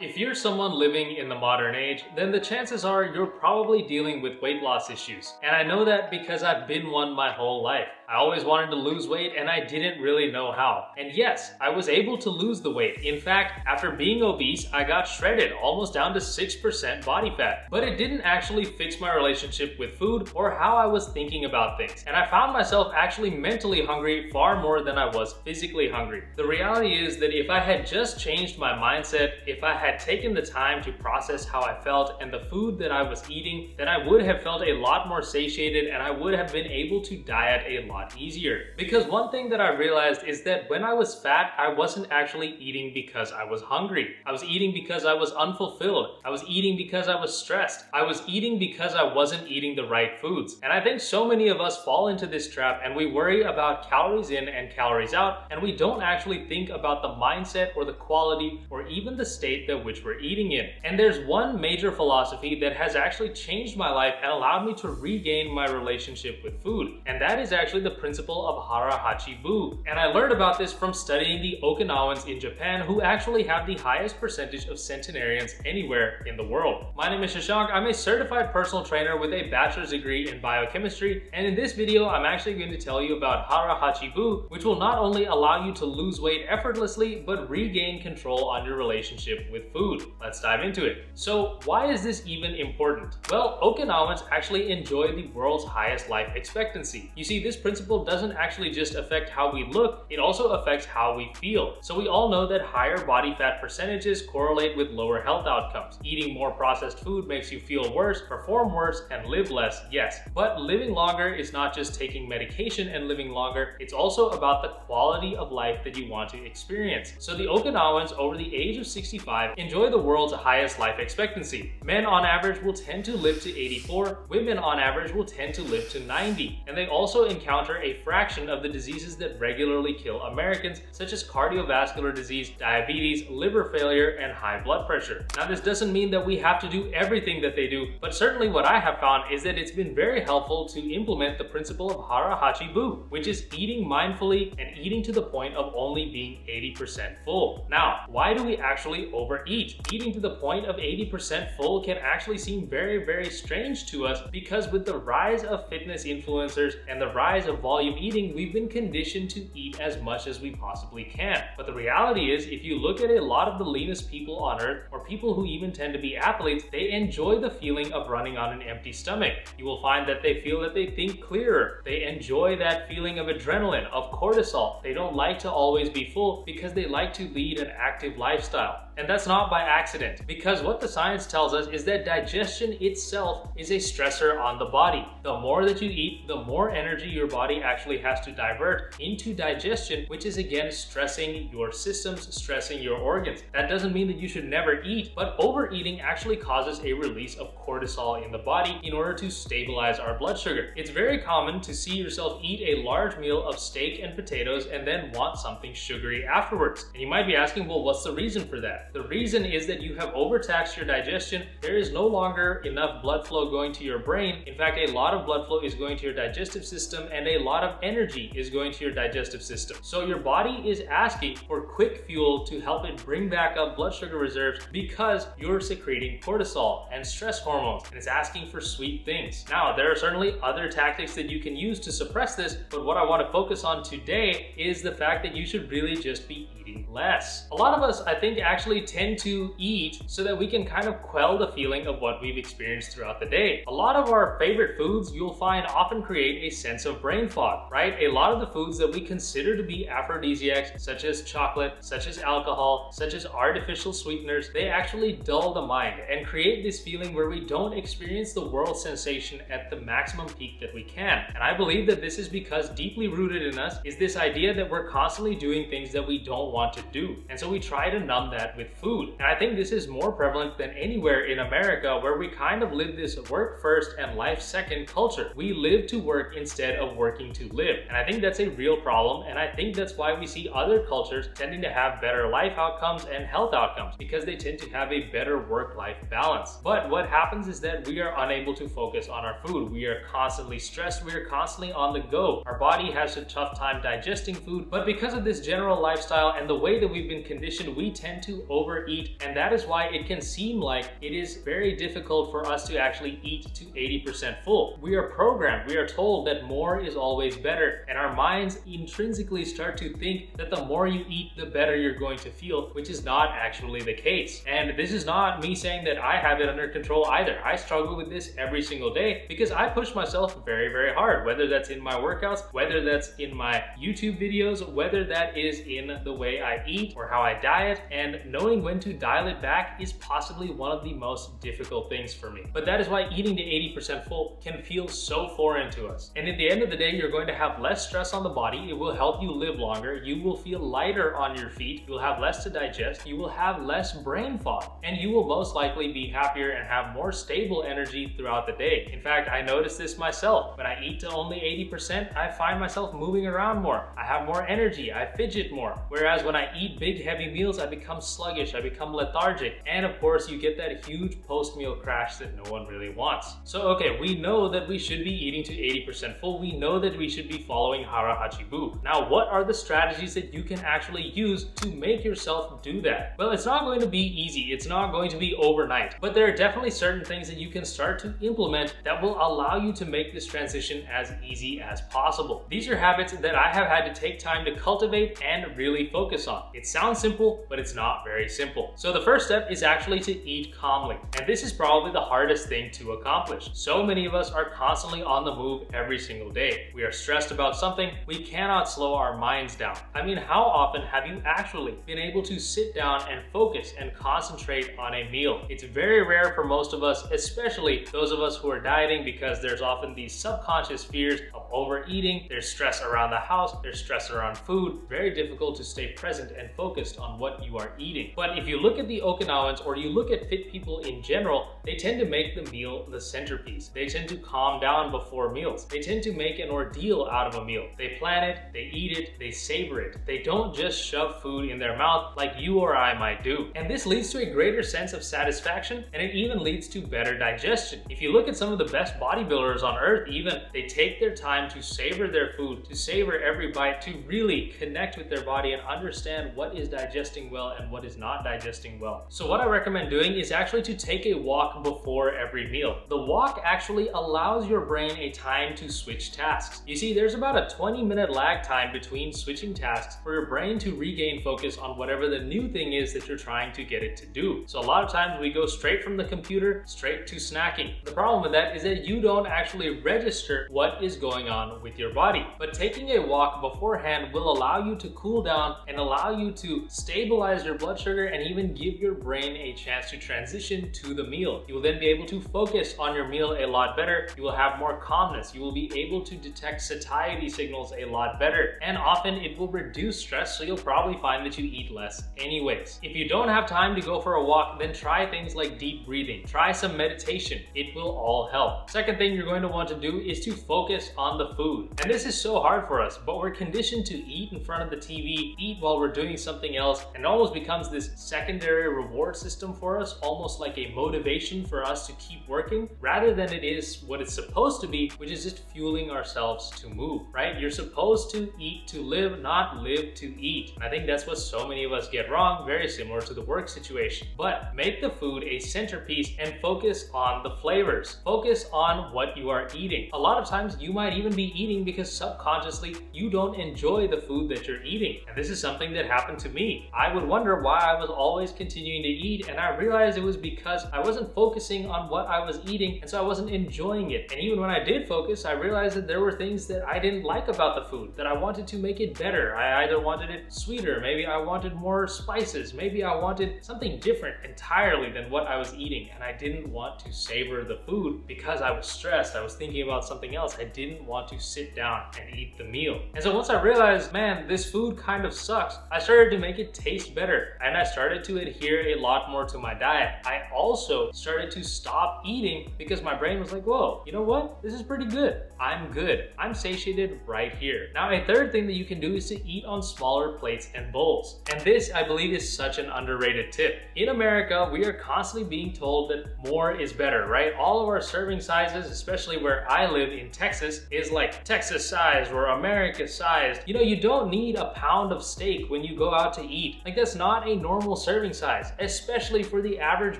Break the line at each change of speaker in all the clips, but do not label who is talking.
If you're someone living in the modern age, then the chances are you're probably dealing with weight loss issues. And I know that because I've been one my whole life. I always wanted to lose weight and I didn't really know how. And yes, I was able to lose the weight. In fact, after being obese, I got shredded almost down to 6% body fat. But it didn't actually fix my relationship with food or how I was thinking about things. And I found myself actually mentally hungry far more than I was physically hungry. The reality is that if I had just changed my mindset, if I had taken the time to process how I felt and the food that I was eating, then I would have felt a lot more satiated and I would have been able to diet a lot easier. Because one thing that I realized is that when I was fat, I wasn't actually eating because I was hungry. I was eating because I was unfulfilled. I was eating because I was stressed. I was eating because I wasn't eating the right foods. And I think so many of us fall into this trap and we worry about calories in and calories out, and we don't actually think about the mindset or the quality or even the state that which we're eating in. And there's one major philosophy that has actually changed my life and allowed me to regain my relationship with food. And that is actually the principle of hara hachi bu. And I learned about this from studying the Okinawans in Japan, who actually have the highest percentage of centenarians anywhere in the world. My name is Shashank. I'm a certified personal trainer with a bachelor's degree in biochemistry. And in this video, I'm actually going to tell you about hara hachi bu, which will not only allow you to lose weight effortlessly, but regain control on your relationship with food. Let's dive into it. So why is this even important? Well, Okinawans actually enjoy the world's highest life expectancy. You see, this principle doesn't actually just affect how we look, it also affects how we feel. So we all know that higher body fat percentages correlate with lower health outcomes. Eating more processed food makes you feel worse, perform worse, and live less, yes. But living longer is not just taking medication and living longer, it's also about the quality of life that you want to experience. So the Okinawans over the age of 65 enjoy the world's highest life expectancy. Men on average will tend to live to 84, women on average will tend to live to 90, and they also encounter a fraction of the diseases that regularly kill Americans, such as cardiovascular disease, diabetes, liver failure, and high blood pressure. Now, this doesn't mean that we have to do everything that they do, but certainly what I have found is that it's been very helpful to implement the principle of hara hachi bu, which is eating mindfully and eating to the point of only being 80% full. Now, why do we actually overeat? Eating to the point of 80% full can actually seem very strange to us because with the rise of fitness influencers and the rise of volume eating, we've been conditioned to eat as much as we possibly can. But the reality is, if you look at a lot of the leanest people on earth, or people who even tend to be athletes, they enjoy the feeling of running on an empty stomach. You will find that they feel that they think clearer. They enjoy that feeling of adrenaline, of cortisol. They don't like to always be full because they like to lead an active lifestyle. And that's not by accident, because what the science tells us is that digestion itself is a stressor on the body. The more that you eat, the more energy your body actually has to divert into digestion, which is again stressing your systems, stressing your organs. That doesn't mean that you should never eat, but overeating actually causes a release of cortisol in the body in order to stabilize our blood sugar. It's very common to see yourself eat a large meal of steak and potatoes and then want something sugary afterwards. And you might be asking, well, what's the reason for that? The reason is that you have overtaxed your digestion. There is no longer enough blood flow going to your brain. In fact, a lot of blood flow is going to your digestive system and a lot of energy is going to your digestive system. So your body is asking for quick fuel to help it bring back up blood sugar reserves because you're secreting cortisol and stress hormones, and it's asking for sweet things. Now, there are certainly other tactics that you can use to suppress this, but what I want to focus on today is the fact that you should really just be eating less. A lot of us, I think, actually tend to eat so that we can kind of quell the feeling of what we've experienced throughout the day. A lot of our favorite foods you'll find often create a sense of brain fog, right? A lot of the foods that we consider to be aphrodisiacs, such as chocolate, such as alcohol, such as artificial sweeteners, they actually dull the mind and create this feeling where we don't experience the world sensation at the maximum peak that we can. And I believe that this is because deeply rooted in us is this idea that we're constantly doing things that we don't want to do. And so we try to numb that with food. And I think this is more prevalent than anywhere in America, where we kind of live this work first and life second culture. We live to work instead of working to live. And I think that's a real problem. And I think that's why we see other cultures tending to have better life outcomes and health outcomes, because they tend to have a better work-life balance. But what happens is that we are unable to focus on our food. We are constantly stressed. We are constantly on the go. Our body has a tough time digesting food. But because of this general lifestyle and the way that we've been conditioned, we tend to overeat, and that is why it can seem like it is very difficult for us to actually eat to 80% full. We are programmed, we are told that more is always better, and our minds intrinsically start to think that the more you eat, the better you're going to feel, which is not actually the case. And this is not me saying that I have it under control either. I struggle with this every single day because I push myself very, very hard, whether that's in my workouts, whether that's in my YouTube videos, whether that is in the way I eat or how I diet, and knowing when to dial it back is possibly one of the most difficult things for me. But that is why eating to 80% full can feel so foreign to us. And at the end of the day, you're going to have less stress on the body. It will help you live longer. You will feel lighter on your feet. You'll have less to digest. You will have less brain fog, and you will most likely be happier and have more stable energy throughout the day. In fact, I noticed this myself. When I eat to only 80%, I find myself moving around more. I have more energy. I fidget more. Whereas when I eat big, heavy meals, I become sluggish. I become lethargic. And of course, you get that huge post-meal crash that no one really wants. So, okay, we know that we should be eating to 80% full. We know that we should be following Hara Hachibu. Now, what are the strategies that you can actually use to make yourself do that? Well, it's not going to be easy. It's not going to be overnight, but there are definitely certain things that you can start to implement that will allow you to make this transition as easy as possible. These are habits that I have had to take time to cultivate and really focus on. It sounds simple, but it's not very simple. So the first step is actually to eat calmly. And this is probably the hardest thing to accomplish. So many of us are constantly on the move every single day. We are stressed about something. We cannot slow our minds down. I mean, how often have you actually been able to sit down and focus and concentrate on a meal? It's very rare for most of us, especially those of us who are dieting, because there's often these subconscious fears of overeating. There's stress around the house. There's stress around food. Very difficult to stay present and focused on what you are eating. But if you look at the Okinawans, or you look at fit people in general, they tend to make the meal the centerpiece. They tend to calm down before meals. They tend to make an ordeal out of a meal. They plan it, they eat it, they savor it. They don't just shove food in their mouth like you or I might do. And this leads to a greater sense of satisfaction, and it even leads to better digestion. If you look at some of the best bodybuilders on earth, even, they take their time to savor their food, to savor every bite, to really connect with their body and understand what is digesting well and what is not digesting well. So what I recommend doing is actually to take a walk before every meal. The walk actually allows your brain a time to switch tasks. You see, there's about a 20-minute lag time between switching tasks for your brain to regain focus on whatever the new thing is that you're trying to get it to do. So a lot of times we go straight from the computer straight to snacking. The problem with that is that you don't actually register what is going on with your body. But taking a walk beforehand will allow you to cool down and allow you to stabilize your blood sugar and even give your brain a chance to transition to the meal. You will then be able to focus on your meal a lot better. You will have more calmness. You will be able to detect satiety signals a lot better. And often it will reduce stress, so you'll probably find that you eat less anyways. If you don't have time to go for a walk, then try things like deep breathing. Try some meditation. It will all help. Second thing you're going to want to do is to focus on the food. And this is so hard for us, but we're conditioned to eat in front of the TV, eat while we're doing something else, and it almost becomes this secondary reward system for us, almost like a motivation for us to keep working, rather than it is what it's supposed to be, which is just fueling ourselves to move, right? You're supposed to eat to live, not live to eat. And I think that's what so many of us get wrong, very similar to the work situation. But make the food a centerpiece and focus on the flavors. Focus on what you are eating. A lot of times you might even be eating because subconsciously you don't enjoy the food that you're eating. And this is something that happened to me. I would wonder why I was always continuing to eat, and I realized it was because I wasn't focusing on what I was eating, and so I wasn't enjoying it. And even when I did focus, I realized that there were things that I didn't like about the food, that I wanted to make it better. I either wanted it sweeter, maybe I wanted more spices, maybe I wanted something different entirely than what I was eating, and I didn't want to savor the food because I was stressed. I was thinking about something else. I didn't want to sit down and eat the meal. And so once I realized, man, this food kind of sucks, I started to make it taste better, and I started to adhere a lot more to my diet. I also started to stop eating because my brain was like, whoa, you know what? This is pretty good. I'm good. I'm satiated right here. Now, a third thing that you can do is to eat on smaller plates and bowls. And this, I believe, is such an underrated tip. In America, we are constantly being told that more is better, right? All of our serving sizes, especially where I live in Texas, is like Texas sized or America sized. You know, you don't need a pound of steak when you go out to eat. Like, that's not a normal serving size, especially for the average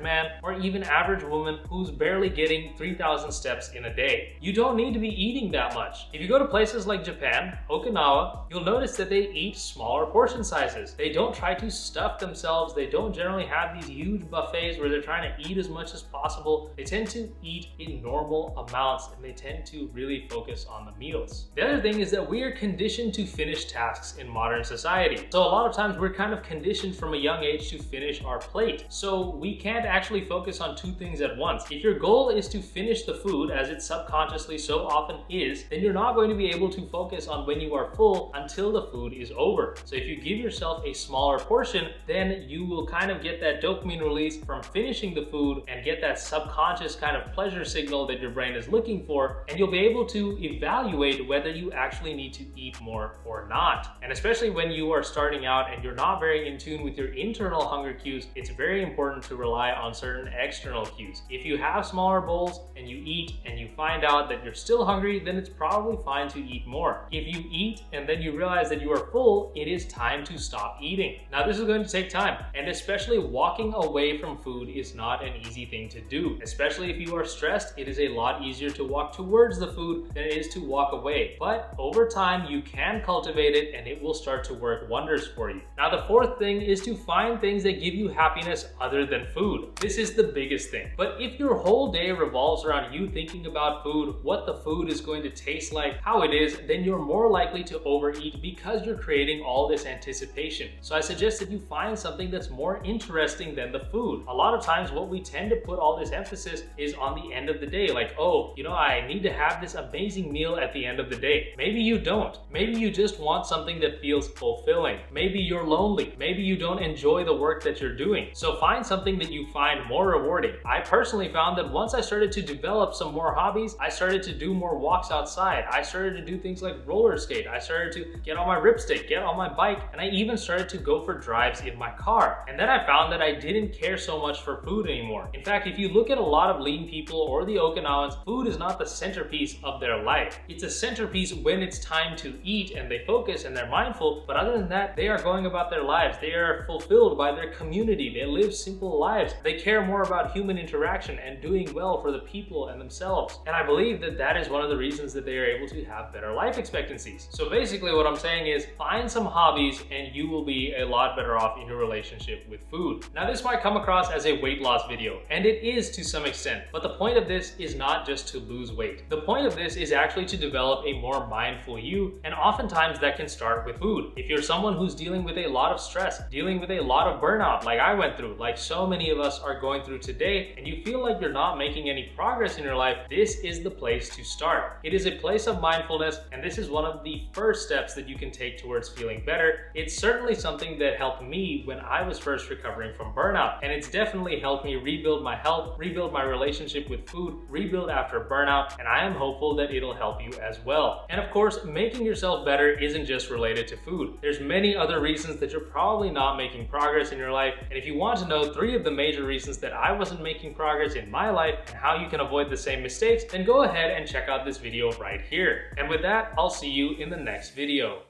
man or even average woman who's barely getting 3,000 steps in a day. You don't need to be eating that much. If you go to places like Japan, Okinawa, you'll notice that they eat smaller portion sizes. They don't try to stuff themselves. They don't generally have these huge buffets where they're trying to eat as much as possible. They tend to eat in normal amounts, and they tend to really focus on the meals. The other thing is that we are conditioned to finish tasks in modern society. So a lot of times we're kind of conditioned from a young age to finish our plate. So we can't actually focus on two things at once. If your goal is to finish the food, as it subconsciously so often is, then you're not going to be able to focus on when you are full until the food is over. So if you give yourself a smaller portion, then you will kind of get that dopamine release from finishing the food and get that subconscious kind of pleasure signal that your brain is looking for, and you'll be able to evaluate whether you actually need to eat more or not. And especially when you are starting out and you're not very in tune with your internal hunger cues, it's very important to rely on certain external cues. If you have smaller bowls and you eat and you find out that you're still hungry, then it's probably fine to eat more. If you eat and then you realize that you are full, it is time to stop eating. Now this is going to take time, and especially walking away from food is not an easy thing to do. Especially if you are stressed, it is a lot easier to walk towards the food than it is to walk away. But over time, you can cultivate it and it will start to work wonders for you. Now the fourth thing is to find things that give you happiness other than food. This is the biggest thing. But if your whole day revolves around you thinking about food, what the food is going to taste like, how it is, then you're more likely to overeat because you're creating all this anticipation. So I suggest that you find something that's more interesting than the food. A lot of times what we tend to put all this emphasis is on the end of the day, like, oh, you know, I need to have this amazing meal at the end of the day. Maybe you don't. Maybe you just want something that feels fulfilling. Maybe you're lonely. Maybe you don't enjoy the work that you're doing. So find something that you find more rewarding. I personally found that once I started to develop some more hobbies, I started to do more walks outside. I started to do things like roller skate. I started to get on my ripstick, get on my bike, and I even started to go for drives in my car. And then I found that I didn't care so much for food anymore. In fact, if you look at a lot of lean people or the Okinawans, food is not the centerpiece of their life. It's a centerpiece when it's time to eat and they focus and they're mindful, but other than that, they are going about their lives. They are fulfilled by their community. They live simple lives. They care more about human interaction and doing well for the people and themselves. And I believe that that is one of the reasons that they are able to have better life expectancies. So basically what I'm saying is find some hobbies and you will be a lot better off in your relationship with food. Now this might come across as a weight loss video, and it is to some extent, but the point of this is not just to lose weight. The point of this is actually to develop a more mindful you, and oftentimes that can start with food. If you're someone who's dealing with a lot of stress, dealing with a lot of burnout like I went through, like so many of us are going through today, and you feel like you're not making any progress in your life, this is the place to start. It is a place of mindfulness, and this is one of the first steps that you can take towards feeling better. It's certainly something that helped me when I was first recovering from burnout, and it's definitely helped me rebuild my health, rebuild my relationship with food, rebuild after burnout, and I am hopeful that it'll help you as well. And of course, making yourself better isn't just related to food. There's many other reasons that you're probably not making progress in your life, and if you want to know 3 of the major reasons that I wasn't making progress in my life and how you can avoid the same mistakes, then go ahead and check out this video right here. And with that, I'll see you in the next video.